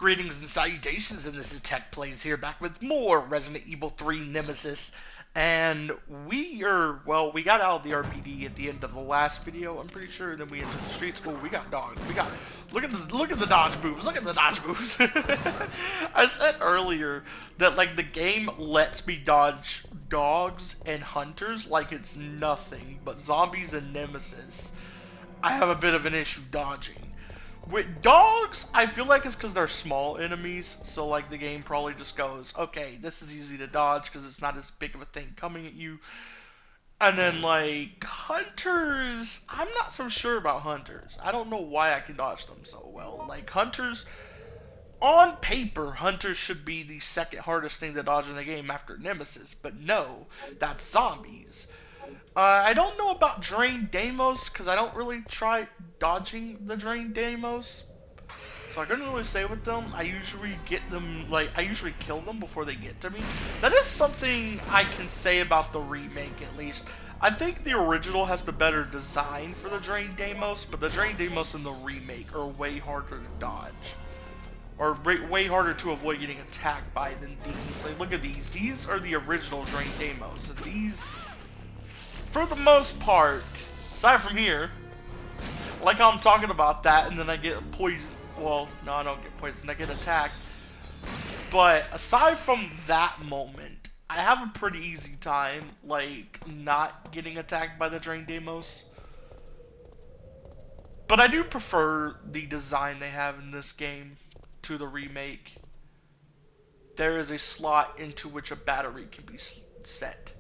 Greetings and salutations, and this is Playz here, back with more Resident Evil 3 Nemesis. And we got out of the RPD at the end of the last video, I'm pretty sure, and then we entered the streets. Oh, we got dogs. Look at the dodge moves. Look at the dodge moves. I said earlier that, like, the game lets me dodge dogs and hunters like it's nothing, but zombies and Nemesis, I have a bit of an issue dodging. With dogs, I feel like it's because they're small enemies, so like the game probably just goes, okay, this is easy to dodge because it's not as big of a thing coming at you. And then like hunters, I'm not so sure about hunters. I don't know why I can dodge them so well. Like hunters, on paper, hunters should be the second hardest thing to dodge in the game after Nemesis, but no, that's zombies. I don't know about Drain Deimos, because I don't really try dodging the Drain Deimos. So I couldn't really say with them. I usually kill them before they get to me. That is something I can say about the remake, at least. I think the original has the better design for the Drain Deimos, but the Drain Deimos in the remake are way harder to dodge. Or way harder to avoid getting attacked by than these. Like, look at these. These are the original Drain Deimos, and these, for the most part, aside from here, like how I'm talking about that, and then I get poisoned. Well, no, I don't get poisoned. I get attacked. But aside from that moment, I have a pretty easy time, like, not getting attacked by the Drain Deimos. But I do prefer the design they have in this game to the remake. There is a slot into which a battery can be set.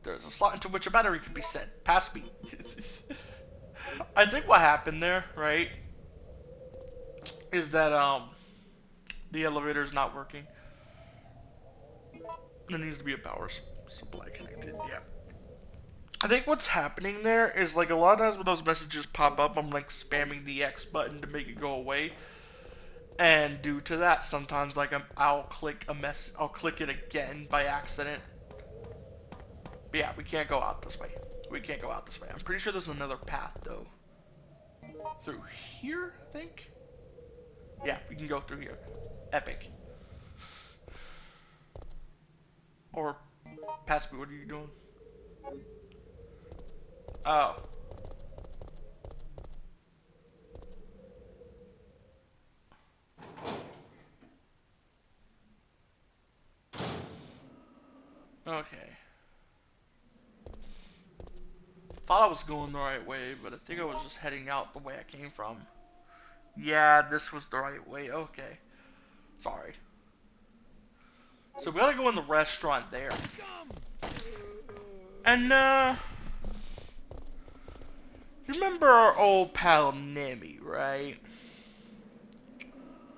There's a slot into which a battery can be set. Past me. I think what happened there, right, is that the elevator's not working. There needs to be a power supply connected. Yeah. I think what's happening there is, like, a lot of times when those messages pop up, I'm like spamming the X button to make it go away. And due to that, sometimes like I'll click it again by accident. But yeah, we can't go out this way. We can't go out this way. I'm pretty sure there's another path, though. Through here, I think? Yeah, we can go through here. Epic. Or, pass me, what are you doing? Oh. Okay. Thought I was going the right way, but I think I was just heading out the way I came from. Yeah, this was the right way. Okay. Sorry. So we gotta go in the restaurant there. And, you remember our old pal Nemi, right?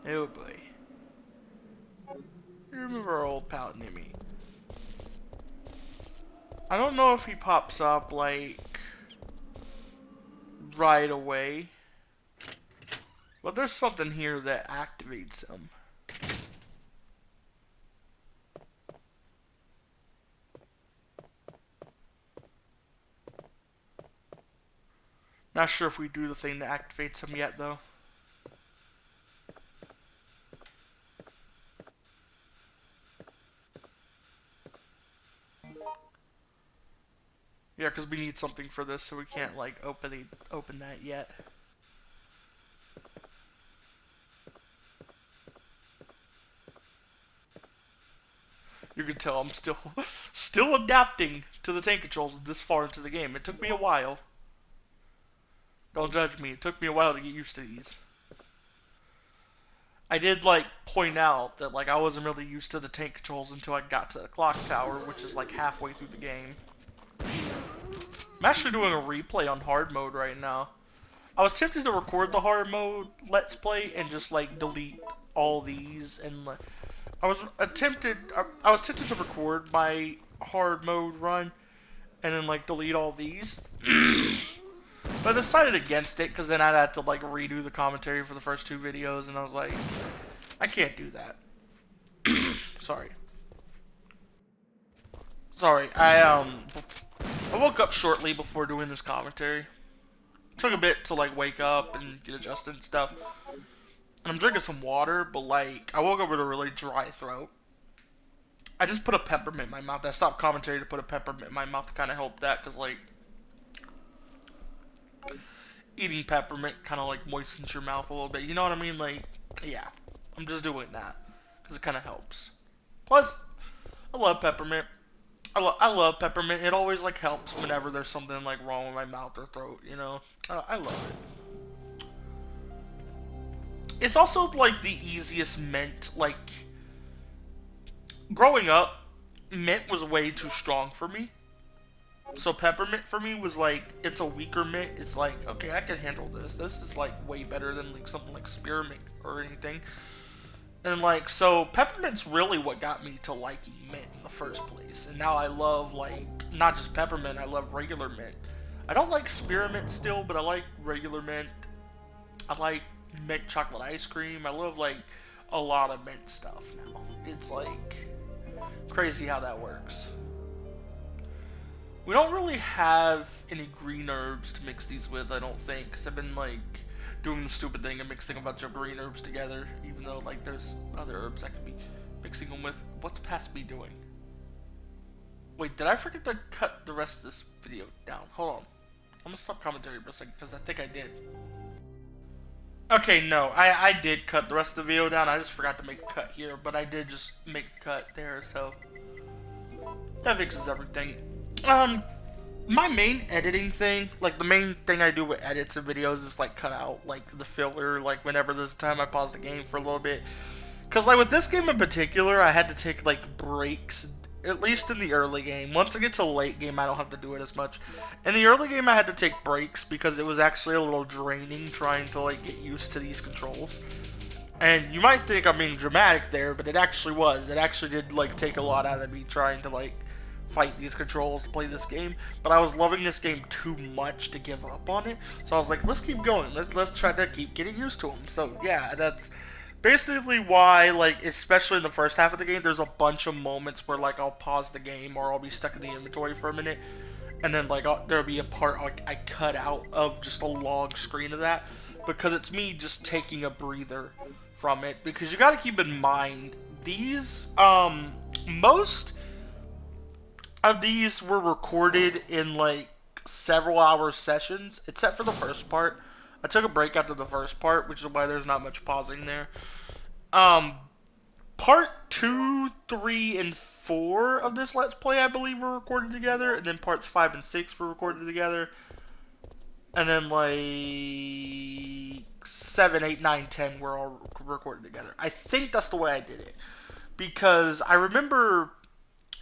Oh boy. You remember our old pal Nemi? I don't know if he pops up, like, right away. But there's something here that activates him. Not sure if we do the thing that activates him yet, though. Yeah, because we need something for this, so we can't, like, open that yet. You can tell I'm still adapting to the tank controls this far into the game. It took me a while. Don't judge me. It took me a while to get used to these. I did, like, point out that, like, I wasn't really used to the tank controls until I got to the clock tower, which is, like, halfway through the game. I'm actually doing a replay on hard mode right now. I was tempted to record the hard mode let's play and just like delete all these, and like, I was tempted to record my hard mode run and then like delete all these. But I decided against it because then I'd have to like redo the commentary for the first two videos, and I was like, I can't do that. Sorry. I woke up shortly before doing this commentary. Took a bit to like wake up and get adjusted and stuff. I'm drinking some water, but like, I woke up with a really dry throat. I just put a peppermint in my mouth. I stopped commentary to put a peppermint in my mouth to kind of help that, because like, eating peppermint kind of like moistens your mouth a little bit. You know what I mean? Like, yeah, I'm just doing that because it kind of helps. Plus, I love peppermint. I love peppermint. It always like helps whenever there's something like wrong with my mouth or throat. You know, I love it. It's also like the easiest mint. Like, growing up, mint was way too strong for me. So peppermint for me was like, it's a weaker mint. It's like, okay, I can handle this. This is like way better than like something like spearmint or anything. And like, so peppermint's really what got me to liking mint in the first place. And now I love like, not just peppermint, I love regular mint. I don't like spearmint still, but I like regular mint. I like mint chocolate ice cream. I love like a lot of mint stuff now. It's like crazy how that works. We don't really have any green herbs to mix these with, I don't think, because I've been like doing the stupid thing of mixing a bunch of green herbs together, even though like there's other herbs I could be mixing them with. What's past me doing? Wait, did I forget to cut the rest of this video down? Hold on. I'm gonna stop commentary for a second because I think I did. Okay, no, I did cut the rest of the video down. I just forgot to make a cut here, but I did just make a cut there, so that fixes everything. My main editing thing, like the main thing I do with edits of videos is like cut out like the filler, like whenever there's time I pause the game for a little bit. Cause like with this game in particular, I had to take like breaks, at least in the early game. Once I get to the late game, I don't have to do it as much. In the early game, I had to take breaks because it was actually a little draining trying to like get used to these controls. And you might think I'm being dramatic there, but it actually was. It actually did like take a lot out of me trying to like fight these controls to play this game, but I was loving this game too much to give up on it. So I was like, let's keep going. Let's try to keep getting used to them. So yeah, that's basically why, like, especially in the first half of the game, there's a bunch of moments where like I'll pause the game or I'll be stuck in the inventory for a minute, and then like there'll be a part like I cut out of just a long screen of that because it's me just taking a breather from it. Because you got to keep in mind these most of these were recorded in like several hour sessions, except for the first part. I took a break after the first part, which is why there's not much pausing there. Part 2, 3, and 4 of this Let's Play, I believe, were recorded together, and then parts 5 and 6 were recorded together, and then like 7, 8, 9, 10 were all recorded together. I think that's the way I did it, because I remember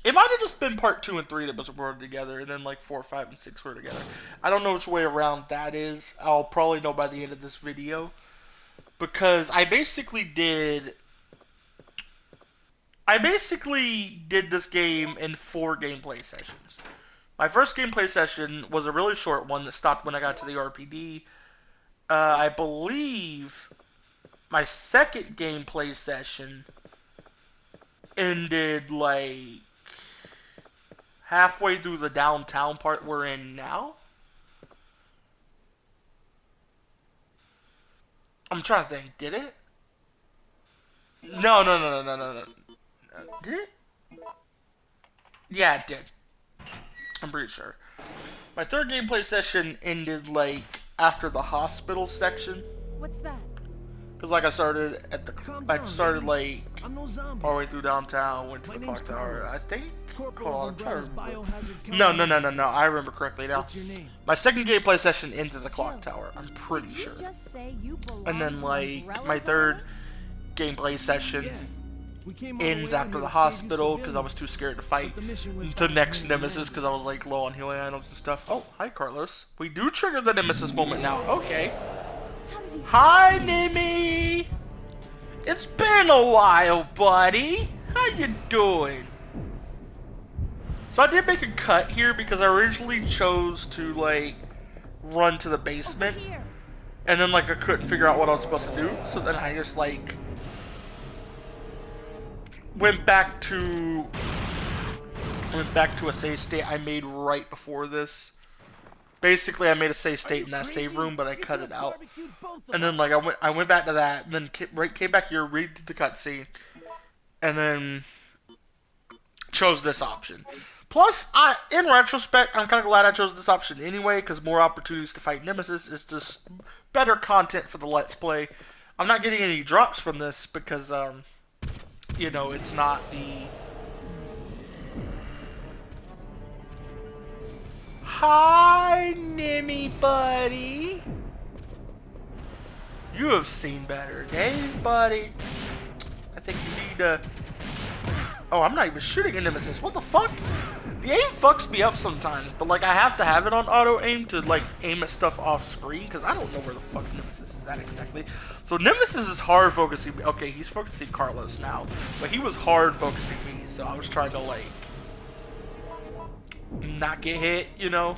it might have just been part 2 and 3 that was recorded together, and then like 4, 5, and 6 were together. I don't know which way around that is. I'll probably know by the end of this video, because I basically did this game in 4 gameplay sessions. My first gameplay session was a really short one that stopped when I got to the RPD. I believe my second gameplay session ended like halfway through the downtown part we're in now. I'm trying to think. Did it? No. Did it? Yeah, it did. I'm pretty sure. My third gameplay session ended like after the hospital section. What's that? Cause like I started like all the way through downtown, went to the clock tower. I think. Hold on, I'm trying to remember. No. I remember correctly now. What's your name? My second gameplay session ends at the clock tower. I'm pretty sure. And then like my third gameplay session ends after the hospital because I was too scared to fight the next Nemesis because I was like low on healing items and stuff. Oh, hi Carlos. We do trigger the Nemesis moment now. Okay. Hi Nimmy. It's been a while, buddy. How you doing? So I did make a cut here because I originally chose to like run to the basement, and then like I couldn't figure out what I was supposed to do. So then I just like went back to a save state I made right before this. Basically, I made a save state in that save room, but I cut it out. And then like I went back to that, and then came back here, redid the cutscene, and then chose this option. Plus, in retrospect, I'm kind of glad I chose this option anyway, because more opportunities to fight Nemesis is just better content for the Let's Play. I'm not getting any drops from this because, you know, it's not the... Hi, Nimmy buddy. You have seen better days, buddy. I think you need to... Oh, I'm not even shooting a Nemesis. What the fuck? The aim fucks me up sometimes, but like I have to have it on auto aim to like aim at stuff off screen because I don't know where the fuck Nemesis is at exactly. So Nemesis is hard focusing me. Okay, he's focusing Carlos now, but he was hard focusing me, so I was trying to like not get hit, you know.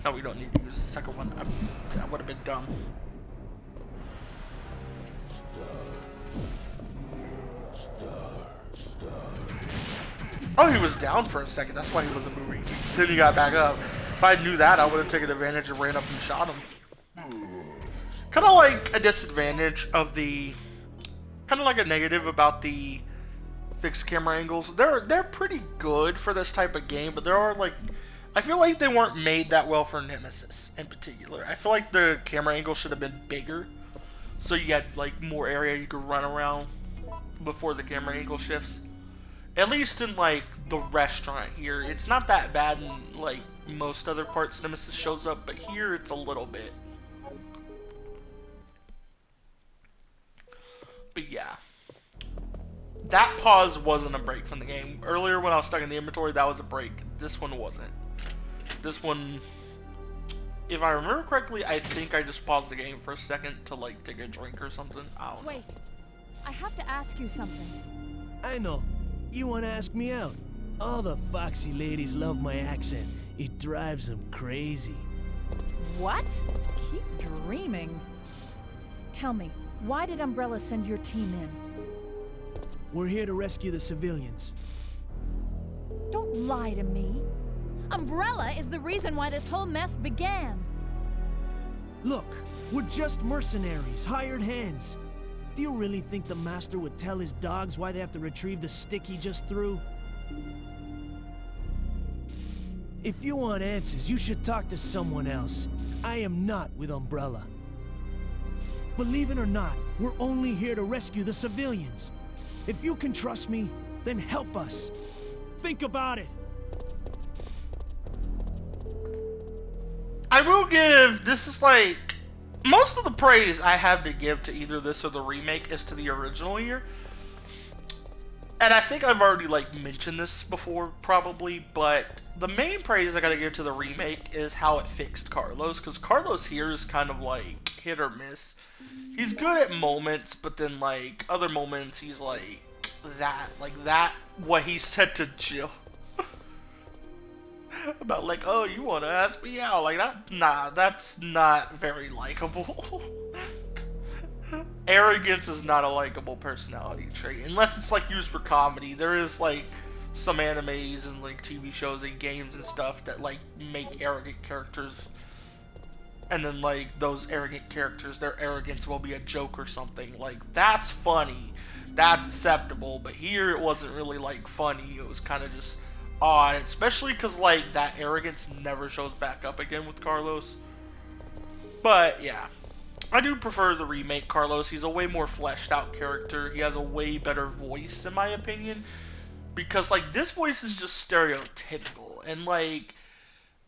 No, we don't need to use the second one. That would have been dumb. Oh, he was down for a second. That's why he wasn't moving. Then he got back up. If I knew that, I would have taken advantage and ran up and shot him. Kind of like a disadvantage of the... Kind of like a negative about the fixed camera angles. They're pretty good for this type of game, but there are like... I feel like they weren't made that well for Nemesis in particular. I feel like the camera angle should have been bigger. So you had like more area you could run around before the camera angle shifts. At least in, like, the restaurant here. It's not that bad in, like, most other parts Nemesis shows up, but here it's a little bit. But yeah. That pause wasn't a break from the game. Earlier when I was stuck in the inventory, that was a break. This one wasn't. This one, if I remember correctly, I think I just paused the game for a second to, like, take a drink or something. I don't know. Wait. I have to ask you something. I know. You want to ask me out? All the foxy ladies love my accent. It drives them crazy. What? Keep dreaming. Tell me, why did Umbrella send your team in? We're here to rescue the civilians. Don't lie to me. Umbrella is the reason why this whole mess began. Look, we're just mercenaries, hired hands. Do you really think the master would tell his dogs why they have to retrieve the stick he just threw? If you want answers, you should talk to someone else. I am not with Umbrella. Believe it or not, we're only here to rescue the civilians. If you can trust me, then help us. Think about it. I will give, this is like, most of the praise I have to give to either this or the remake is to the original here. And I think I've already like mentioned this before probably, but the main praise I gotta give to the remake is how it fixed Carlos, because Carlos here is kind of like hit or miss. He's good at moments, but then like other moments he's like that, what he said to Jill. About like, oh, you want to ask me out? Like that? Nah, that's not very likable. Arrogance is not a likable personality trait, unless it's like used for comedy. There is like some animes and like TV shows and games and stuff that like make arrogant characters, and then like those arrogant characters, their arrogance will be a joke or something. Like that's funny, that's acceptable. But here it wasn't really like funny. It was kind of just odd, especially because like that arrogance never shows back up again with Carlos. But yeah, I do prefer the remake Carlos. He's a way more fleshed out character. He has a way better voice in my opinion, because like this voice is just stereotypical. And like,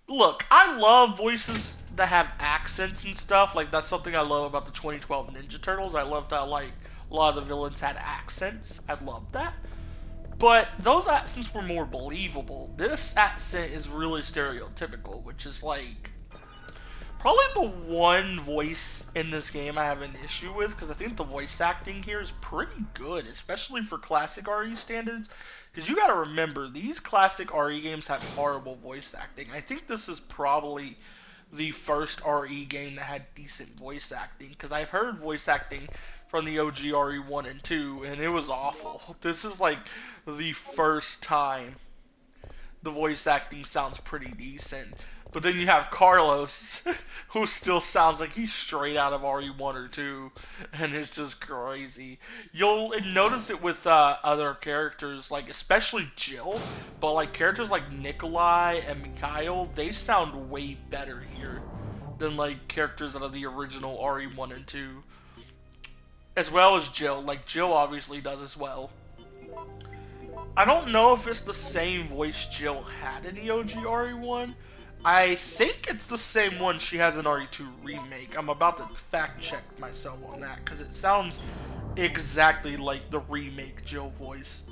look, I love voices that have accents and stuff. Like that's something I love about the 2012 Ninja Turtles. I loved how like a lot of the villains had accents. I love that. But those accents were more believable. This accent is really stereotypical, which is like probably the one voice in this game I have an issue with, because I think the voice acting here is pretty good, especially for classic RE standards. Because you gotta remember, these classic RE games have horrible voice acting. I think this is probably the first RE game that had decent voice acting, because I've heard voice acting from the OG RE 1 and 2, and it was awful. This is like the first time the voice acting sounds pretty decent. But then you have Carlos, who still sounds like he's straight out of RE1 or 2, and it's just crazy. You'll notice it with other characters, like especially Jill, but like characters like Nikolai and Mikhail, they sound way better here than like characters out of the original RE1 and 2. As well as Jill, like Jill obviously does as well. I don't know if it's the same voice Jill had in the OG RE1. I think it's the same one she has in RE2 Remake. I'm about to fact check myself on that because it sounds exactly like the remake Jill voice.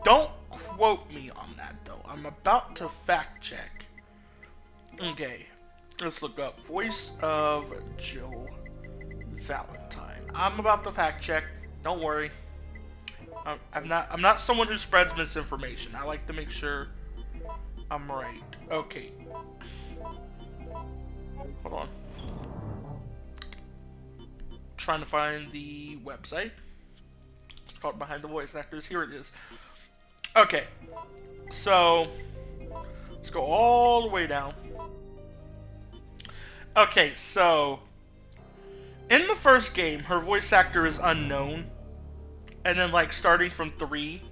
Don't quote me on that though. I'm about to fact check. Okay, let's look up voice of Jill Valentine. I'm about to fact check. Don't worry. I'm not someone who spreads misinformation. I like to make sure I'm right. Okay. Hold on. Trying to find the website. It's called Behind the Voice Actors. Here it is. Okay. So, let's go all the way down. Okay, so in the first game, her voice actor is unknown. And then, like, starting from 3,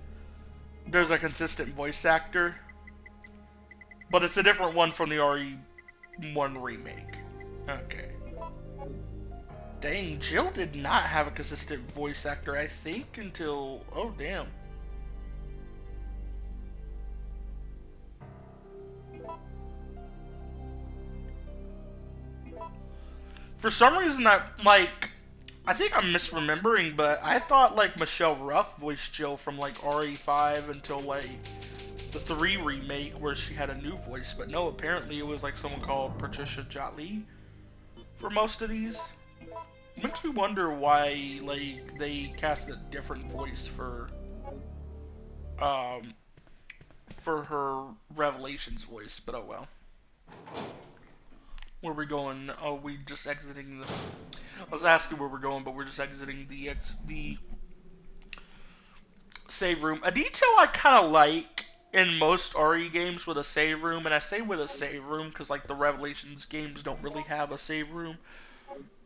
there's a consistent voice actor. But it's a different one from the RE1 remake. Okay. Dang, Jill did not have a consistent voice actor, I think, until... Oh, damn. For some reason, I think I'm misremembering, but I thought, like, Michelle Ruff voiced Jill from, like, RE5 until, like, the 3 remake where she had a new voice. But no, apparently it was, like, someone called Patricia Jotley for most of these. Makes me wonder why, like, they cast a different voice for her Revelations voice, but oh well. Where we going? Oh, we just exiting the... I was asking where we're going, but we're just exiting the save room. A detail I kind of like in most RE games with a save room, and I say with a save room because like the Revelations games don't really have a save room.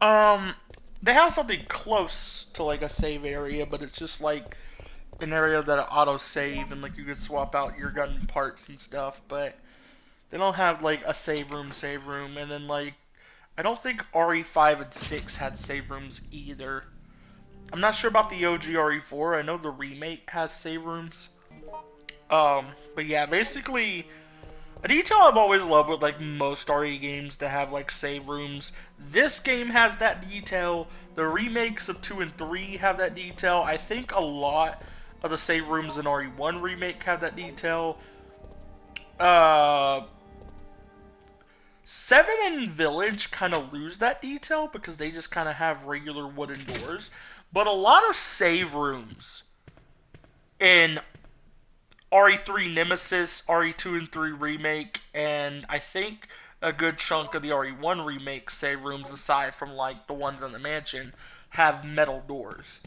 They have something close to like a save area, but it's just like an area that auto save and like you could swap out your gun parts and stuff, but they don't have like a save room, and then like I don't think RE5 and 6 had save rooms either. I'm not sure about the OG RE4. I know the remake has save rooms. But yeah, basically, a detail I've always loved with like most RE games to have like save rooms. This game has that detail. The remakes of 2 and 3 have that detail. I think a lot of the save rooms in RE1 remake have that detail. 7 and Village kind of lose that detail because they just kind of have regular wooden doors. But a lot of save rooms in RE3 Nemesis, RE2 and 3 Remake, and I think a good chunk of the RE1 Remake save rooms, aside from like the ones in the mansion, have metal doors.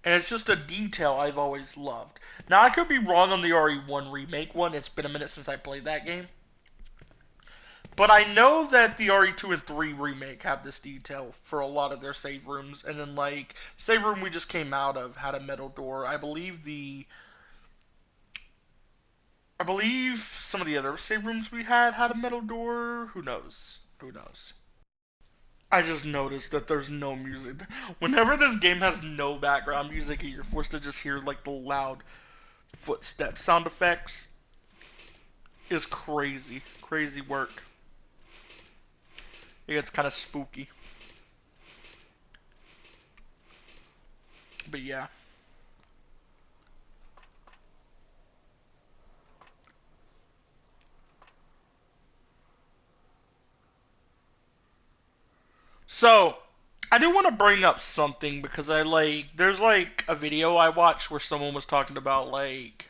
And it's just a detail I've always loved. Now, I could be wrong on the RE1 Remake one. It's been a minute since I played that game. But I know that the RE2 and 3 Remake have this detail for a lot of their save rooms. And then, like, save room we just came out of had a metal door. I believe some of the other save rooms we had a metal door. Who knows? Who knows? I just noticed that there's no music. Whenever this game has no background music, you're forced to just hear, like, the loud footstep sound effects. Is crazy. Crazy work. It gets kind of spooky. But yeah. So, I do want to bring up something because there's like a video I watched where someone was talking about like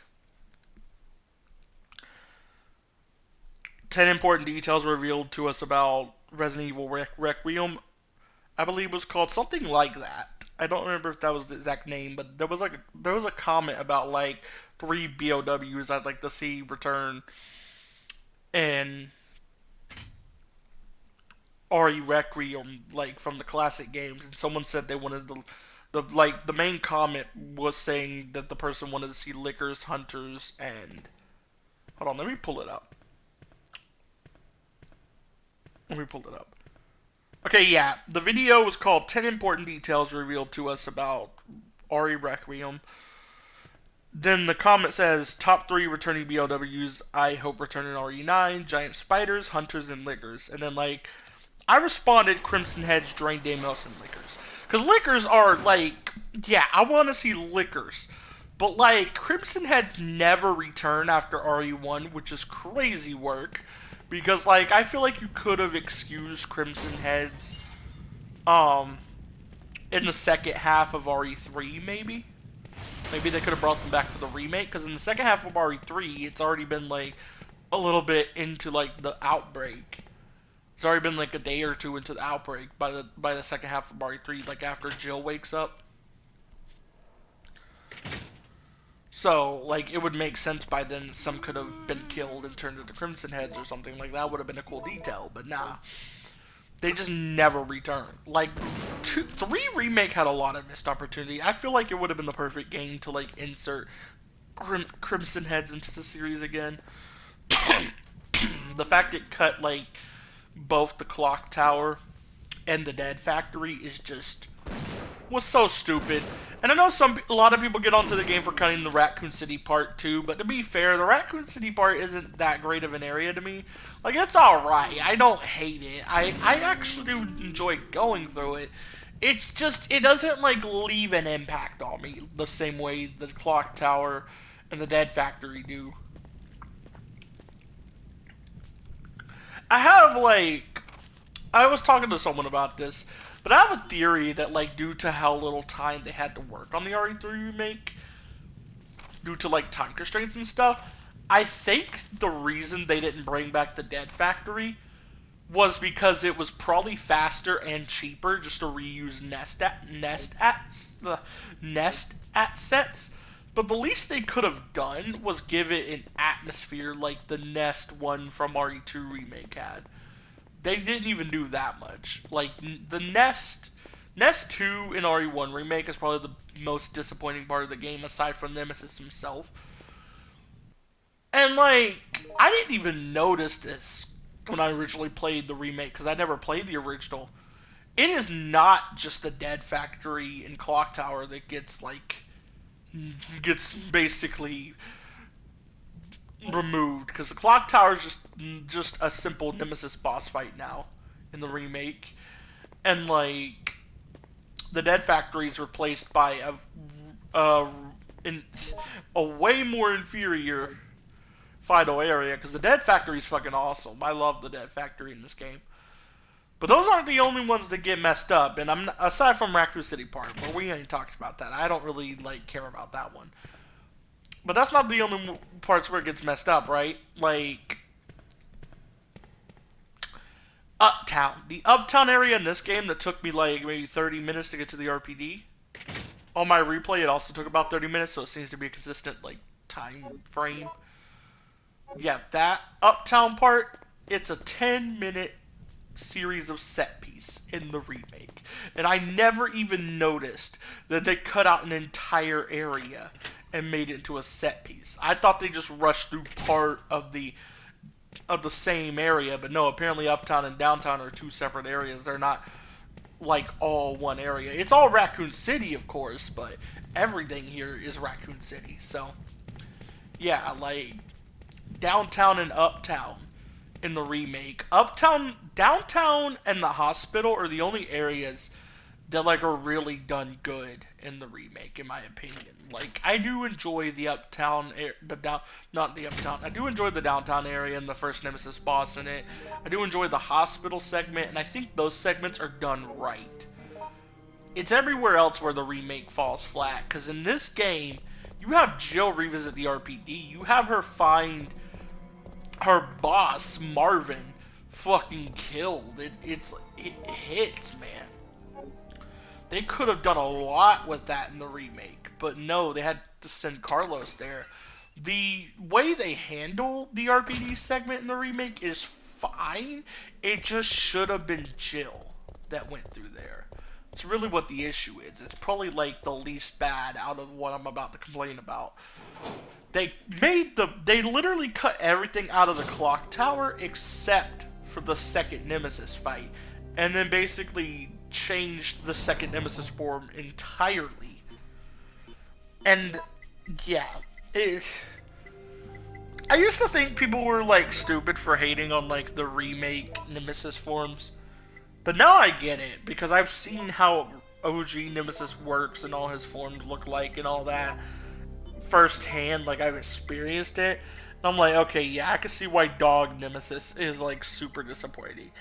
10 important details revealed to us about Resident Evil Requiem, I believe was called something like that. I don't remember if that was the exact name, but there was a comment about like 3 BOWs I'd like to see return, and RE Requiem, like, from the classic games, and someone said they wanted the main comment was saying that the person wanted to see lickers, hunters, and... Hold on, let me pull it up. Okay, yeah, the video was called 10 Important Details Revealed to Us About RE Requiem. Then the comment says, top 3 returning BLWs, I hope return in RE9, giant spiders, hunters, and lickers. And then, like, I responded Crimson Heads, Drain Deimos, and lickers. Because lickers are, like, yeah, I want to see lickers. But, like, Crimson Heads never return after RE1, which is crazy work. Because, like, I feel like you could have excused Crimson Heads, in the second half of RE3, maybe? Maybe they could have brought them back for the remake, because in the second half of RE3, it's already been, like, a little bit into, like, the outbreak. It's already been, like, a day or two into the outbreak by the second half of RE3, like, after Jill wakes up. So, like, it would make sense by then some could have been killed and turned into Crimson Heads or something. Like, that would have been a cool detail, but nah. They just never return. Like, 3 Remake had a lot of missed opportunity. I feel like it would have been the perfect game to, like, insert Crimson Heads into the series again. The fact it cut, like, both the Clock Tower and the Dead Factory is just... was so stupid. And I know a lot of people get onto the game for cutting the Raccoon City part too, but to be fair, the Raccoon City part isn't that great of an area to me. Like, it's alright. I don't hate it. I actually do enjoy going through it. It's just, it doesn't, like, leave an impact on me the same way the Clock Tower and the Dead Factory do. I have, like... I was talking to someone about this, but I have a theory that, like, due to how little time they had to work on the RE3 remake, due to, like, time constraints and stuff, I think the reason they didn't bring back the Dead Factory was because it was probably faster and cheaper just to reuse nest assets. But the least they could have done was give it an atmosphere like the Nest one from RE2 remake had. They didn't even do that much. Like, the Nest 2 in RE1 remake is probably the most disappointing part of the game, aside from Nemesis himself. And, like, I didn't even notice this when I originally played the remake, because I never played the original. It is not just the Dead Factory and Clock Tower that gets basically removed, because the Clock Tower is just a simple Nemesis boss fight now in the remake, and, like, the Dead Factory is replaced by a way more inferior final area, because the Dead Factory is fucking awesome. I love the Dead Factory in this game. But those aren't the only ones that get messed up, and I'm aside from Raccoon City part, but we ain't talked about that. I don't really, like, care about that one. But that's not the only parts where it gets messed up, right? Like, Uptown. The Uptown area in this game that took me, like, maybe 30 minutes to get to the RPD. On my replay, it also took about 30 minutes, so it seems to be a consistent, like, time frame. Yeah, that Uptown part, it's a 10-minute series of set piece in the remake. And I never even noticed that they cut out an entire area and made it into a set piece. I thought they just rushed through part of the same area, but no, apparently Uptown and Downtown are 2 separate areas. They're not, like, all one area. It's all Raccoon City, of course, but everything here is Raccoon City. So, yeah, like, Downtown and Uptown in the remake. Downtown, and the hospital are the only areas that, like, are really done good in the remake, in my opinion. Like, I do enjoy the Uptown, I do enjoy the Downtown area and the first Nemesis boss in it. I do enjoy the hospital segment, and I think those segments are done right. It's everywhere else where the remake falls flat, because in this game, you have Jill revisit the RPD. You have her find her boss, Marvin, fucking killed. It hits, man. They could have done a lot with that in the remake, but no, they had to send Carlos there. The way they handle the RPD segment in the remake is fine. It just should have been Jill that went through there. It's really what the issue is. It's probably like the least bad out of what I'm about to complain about. They literally cut everything out of the clock tower except for the second Nemesis fight. And then basically changed the second Nemesis form entirely. And, yeah. I used to think people were, like, stupid for hating on, like, the remake Nemesis forms. But now I get it, because I've seen how OG Nemesis works and all his forms look like and all that firsthand. Like, I've experienced it. And I'm like, okay, yeah, I can see why Dog Nemesis is, like, super disappointing.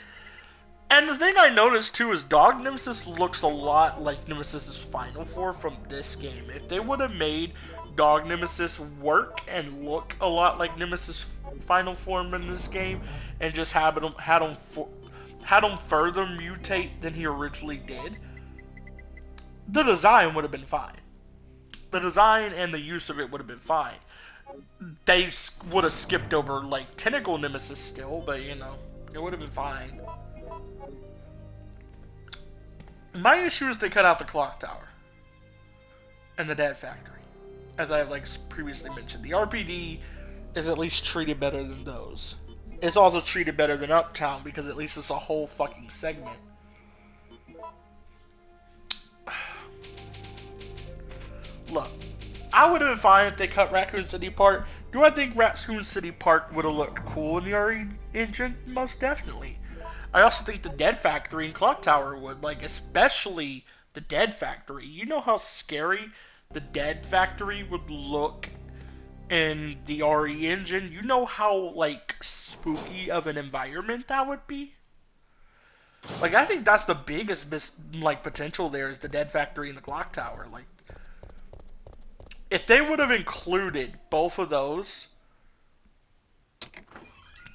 And the thing I noticed, too, is Dog Nemesis looks a lot like Nemesis's final form from this game. If they would have made Dog Nemesis work and look a lot like Nemesis' final form in this game, and just had him further mutate than he originally did, the design would have been fine. The design and the use of it would have been fine. They would have skipped over, like, Tentacle Nemesis still, but, you know, it would have been fine. My issue is they cut out the clock tower and the dead factory. As I have, like, previously mentioned, the RPD is at least treated better than those. It's also treated better than Uptown because at least it's a whole fucking segment. Look, I would have been fine if they cut Raccoon City Park. Do I think Raccoon City Park would have looked cool in the RE engine? Most definitely. I also think the Dead Factory and Clock Tower would, like, especially the Dead Factory. You know how scary the Dead Factory would look in the RE engine? You know how, like, spooky of an environment that would be? Like, I think that's the biggest, potential there is the Dead Factory and the Clock Tower. Like, if they would have included both of those,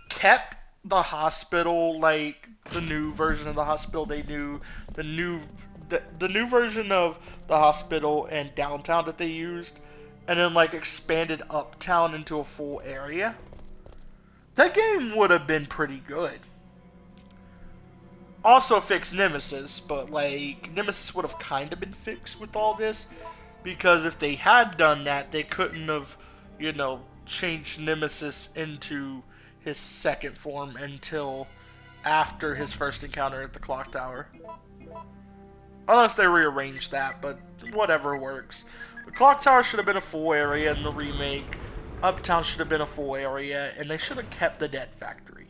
kept the hospital, like, the new version of the hospital they knew, the new version of the hospital and downtown that they used, and then, like, expanded Uptown into a full area, that game would have been pretty good. Also fix Nemesis, but, like, Nemesis would have kind of been fixed with all this, because if they had done that, they couldn't have, you know, changed Nemesis into his second form until after his first encounter at the clock tower. Unless they rearranged that, but whatever works. The clock tower should have been a full area in the remake. Uptown should have been a full area, and they should have kept the Dead Factory.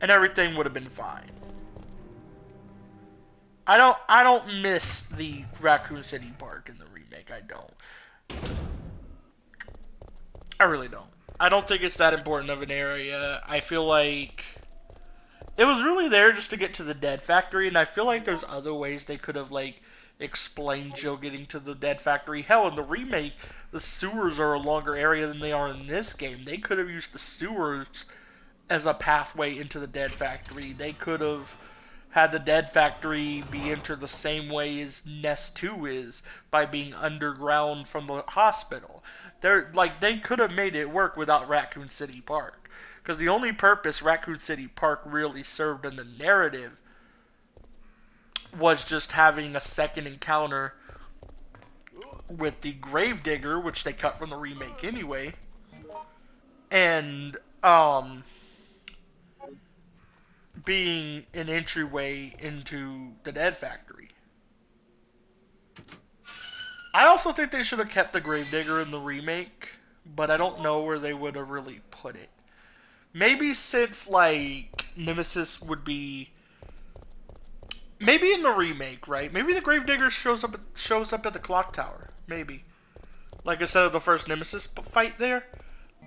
And everything would have been fine. I don't miss the Raccoon City Park in the remake. I don't. I really don't. I don't think it's that important of an area. I feel like it was really there just to get to the Dead Factory, and I feel like there's other ways they could have, like, explained Jill getting to the Dead Factory. Hell, in the remake, the sewers are a longer area than they are in this game. They could have used the sewers as a pathway into the Dead Factory. They could have had the Dead Factory be entered the same way as Nest 2 is, by being underground from the hospital. They could have made it work without Raccoon City Park. Because the only purpose Raccoon City Park really served in the narrative was just having a second encounter with the Gravedigger, which they cut from the remake anyway. And, being an entryway into the Dead Factory. I also think they should have kept the Gravedigger in the remake, but I don't know where they would have really put it. Maybe since, like, Nemesis would be... Maybe in the remake, right? Maybe the Gravedigger shows up at the clock tower. Maybe. Like, instead of the first Nemesis fight there.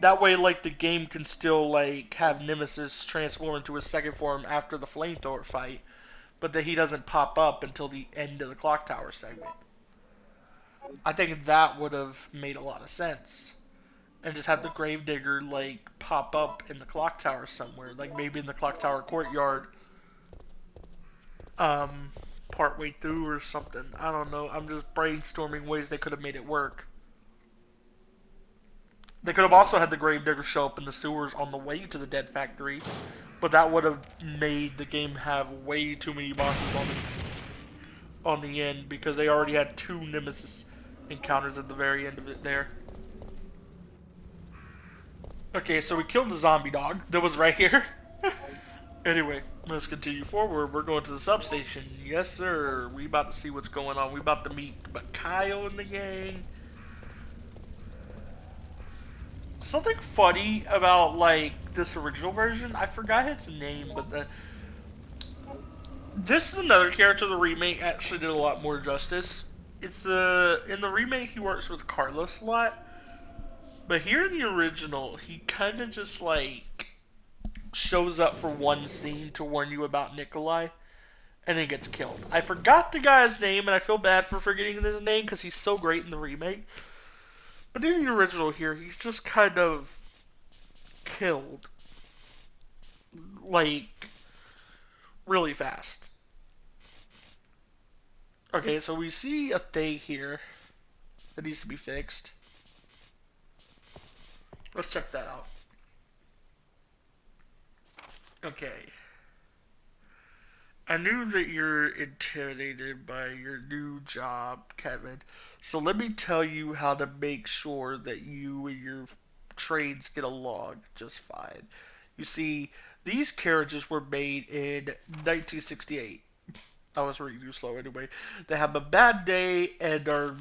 That way, like, the game can still, like, have Nemesis transform into his second form after the flamethrower fight, but that he doesn't pop up until the end of the clock tower segment. I think that would have made a lot of sense. And just have the Gravedigger, like, pop up in the clock tower somewhere. Like, maybe in the clock tower courtyard. Partway through or something. I don't know. I'm just brainstorming ways they could have made it work. They could have also had the Gravedigger show up in the sewers on the way to the Dead Factory, but that would have made the game have way too many bosses on the end, because they already had 2 Nemesis encounters at the very end of it there. Okay, so we killed the zombie dog that was right here. Anyway, let's continue forward. We're going to the substation. Yes, sir. We about to see what's going on. We about to meet Kyle and the gang. Something funny about, like, this original version, I forgot its name, but this is another character the remake actually did a lot more justice. It's in the remake he works with Carlos a lot, but here in the original he kind of just like shows up for one scene to warn you about Nikolai, and then gets killed. I forgot the guy's name, and I feel bad for forgetting his name because he's so great in the remake. But in the original here, he's just kind of killed, like, really fast. Okay, so we see a thing here that needs to be fixed. Let's check that out. Okay. I knew that you're intimidated by your new job, Kevin. So let me tell you how to make sure that you and your trades get along just fine. You see, these carriages were made in 1968. I was reading too slow anyway. They have a bad day and are...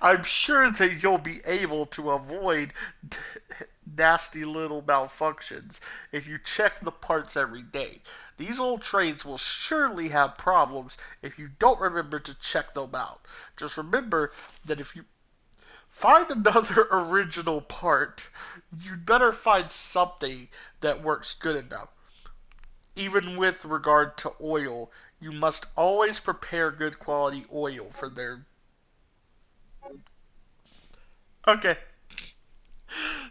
I'm sure that you'll be able to avoid nasty little malfunctions if you check the parts every day. These old trains will surely have problems if you don't remember to check them out. Just remember that if you find another original part, you'd better find something that works good enough. Even with regard to oil, you must always prepare good quality oil for their... Okay.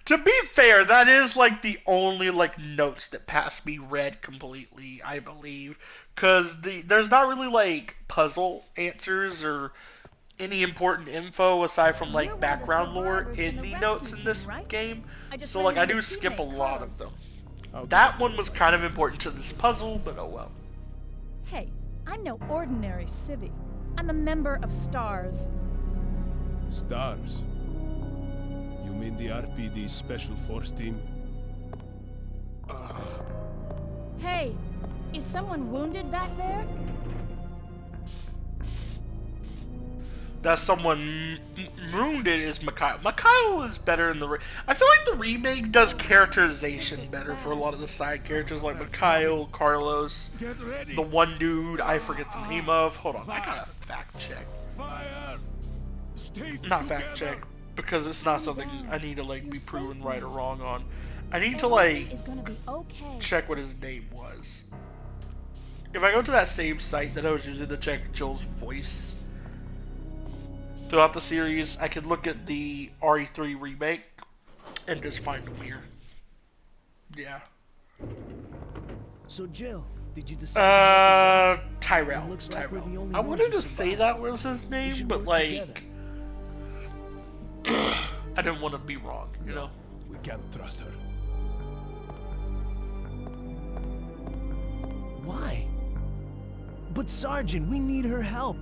To be fair, that is like the only like notes that passed me read completely, I believe, because there's not really like puzzle answers or any important info aside from like background lore in the notes in this game. So like I do skip a lot of them. That one was kind of important to this puzzle, but oh well. Hey, I'm no ordinary civvy. I'm a member of STARS. STARS? You mean the RPD Special Force Team? Hey, is someone wounded back there? That someone wounded is Mikhail. Mikhail is better in the... I feel like the remake does characterization better for a lot of the side characters, like Mikhail, Carlos, the one dude I forget the name of. Hold on, I gotta fact check. Not fact check, because it's not something I need to like be proven right or wrong on. I need to like check what his name was. If I go to that same site that I was using to check Joel's voice throughout the series, I could look at the RE3 remake and just find him here. Yeah. So Jill, did you decide? Tyrell. Looks like we're the Tyrell. only I ones wanted who to say survived. that was his We name, should but work like, together. I didn't want to be wrong, you know. We can't trust her. Why? But Sergeant, we need her help.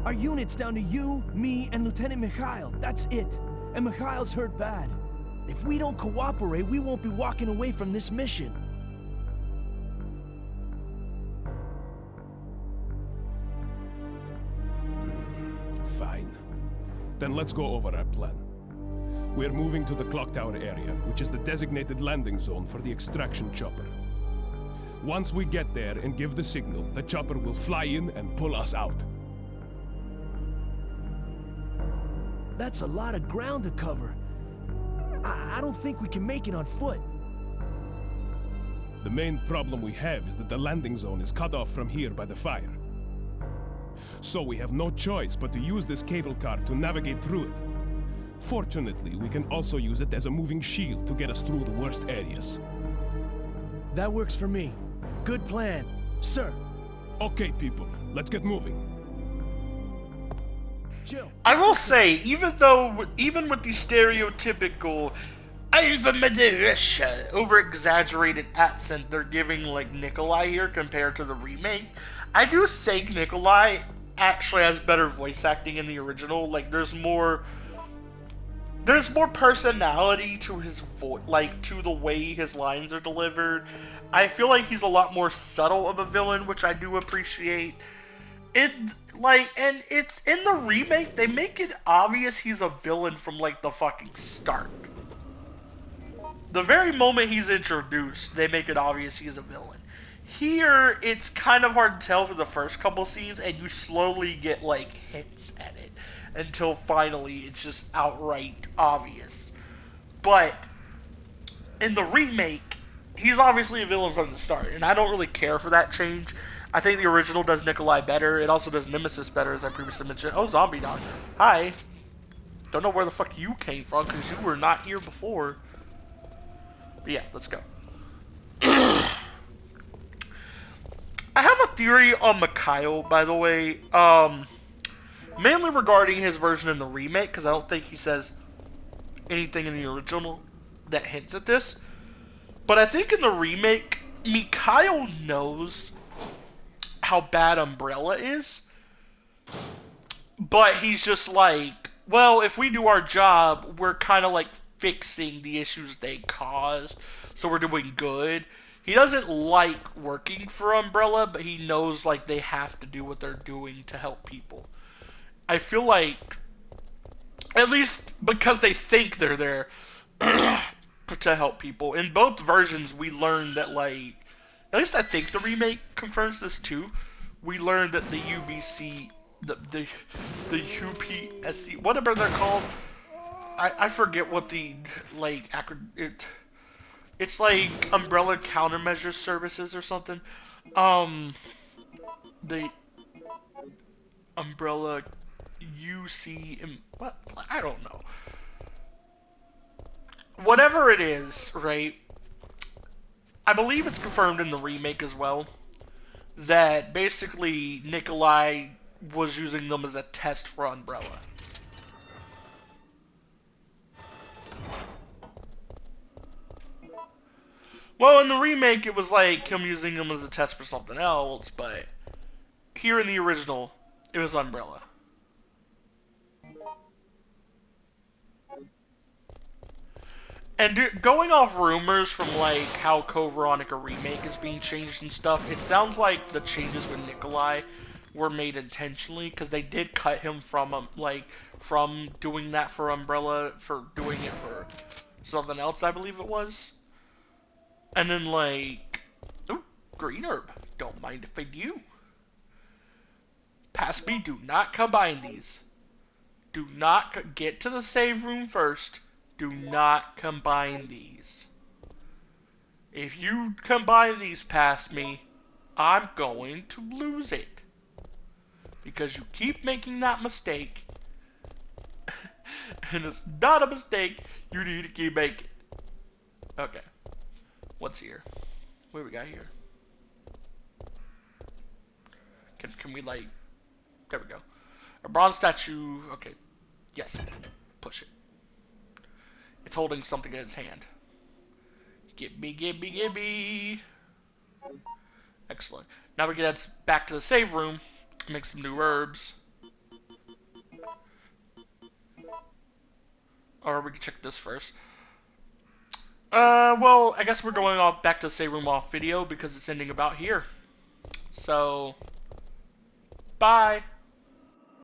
Our unit's down to you, me, and Lieutenant Mikhail. That's it. And Mikhail's hurt bad. If we don't cooperate, we won't be walking away from this mission. Fine. Then let's go over our plan. We're moving to the clock tower area, which is the designated landing zone for the extraction chopper. Once we get there and give the signal, the chopper will fly in and pull us out. That's a lot of ground to cover. I don't think we can make it on foot. The main problem we have is that the landing zone is cut off from here by the fire. So we have no choice but to use this cable car to navigate through it. Fortunately, we can also use it as a moving shield to get us through the worst areas. That works for me. Good plan, sir. Okay, people, let's get moving. Chill. I will say, even with the stereotypical over Madeira over-exaggerated accent they're giving like Nikolai here compared to the remake, I do think Nikolai actually has better voice acting in the original. Like there's more personality to his voice, like to the way his lines are delivered. I feel like he's a lot more subtle of a villain, which I do appreciate. And it's in the remake, they make it obvious he's a villain from like the fucking start. The very moment he's introduced, they make it obvious he's a villain. Here, it's kind of hard to tell for the first couple scenes, and you slowly get like hints at it until finally it's just outright obvious. But in the remake, he's obviously a villain from the start, and I don't really care for that change. I think the original does Nikolai better. It also does Nemesis better, as I previously mentioned. Oh, Zombie Dog. Hi. Don't know where the fuck you came from, because you were not here before. But yeah, let's go. I have a theory on Mikhail, by the way. Mainly regarding his version in the remake, because I don't think he says anything in the original that hints at this. But I think in the remake, Mikhail knows how bad Umbrella is. But he's just like, well, if we do our job, we're kind of like fixing the issues they caused, so we're doing good. He doesn't like working for Umbrella, but he knows like they have to do what they're doing to help people. I feel like, at least because they think they're there to help people. In both versions, we learned that, like, at least I think the remake confirms this too. We learned that the UBC, the UPSC, whatever they're called, I forget what the, like, it's like Umbrella Countermeasure Services or something. The Umbrella UCM, what? I don't know. Whatever it is, right? I believe it's confirmed in the remake as well that basically Nikolai was using them as a test for Umbrella. Well, in the remake, it was like him using them as a test for something else, but here in the original, it was Umbrella. And going off rumors from like how Code Veronica Remake is being changed and stuff, it sounds like the changes with Nikolai were made intentionally, because they did cut him from from doing that for Umbrella, for doing it for something else, I believe it was. And then like, ooh, green herb. Don't mind if I do. Pass me. Do not combine these. Do not get to the save room first. Do not combine these. If you combine these past me, I'm going to lose it. Because you keep making that mistake. And it's not a mistake. You need to keep making. Okay. What's here? What do we got here? Can we like... There we go. A bronze statue. Okay. Yes. Push it. It's holding something in its hand. Gimme, gimme, gimme. Excellent. Now we can head back to the save room. Make some new herbs. Or we can check this first. Well, I guess we're going off back to the save room off video because it's ending about here. So, bye.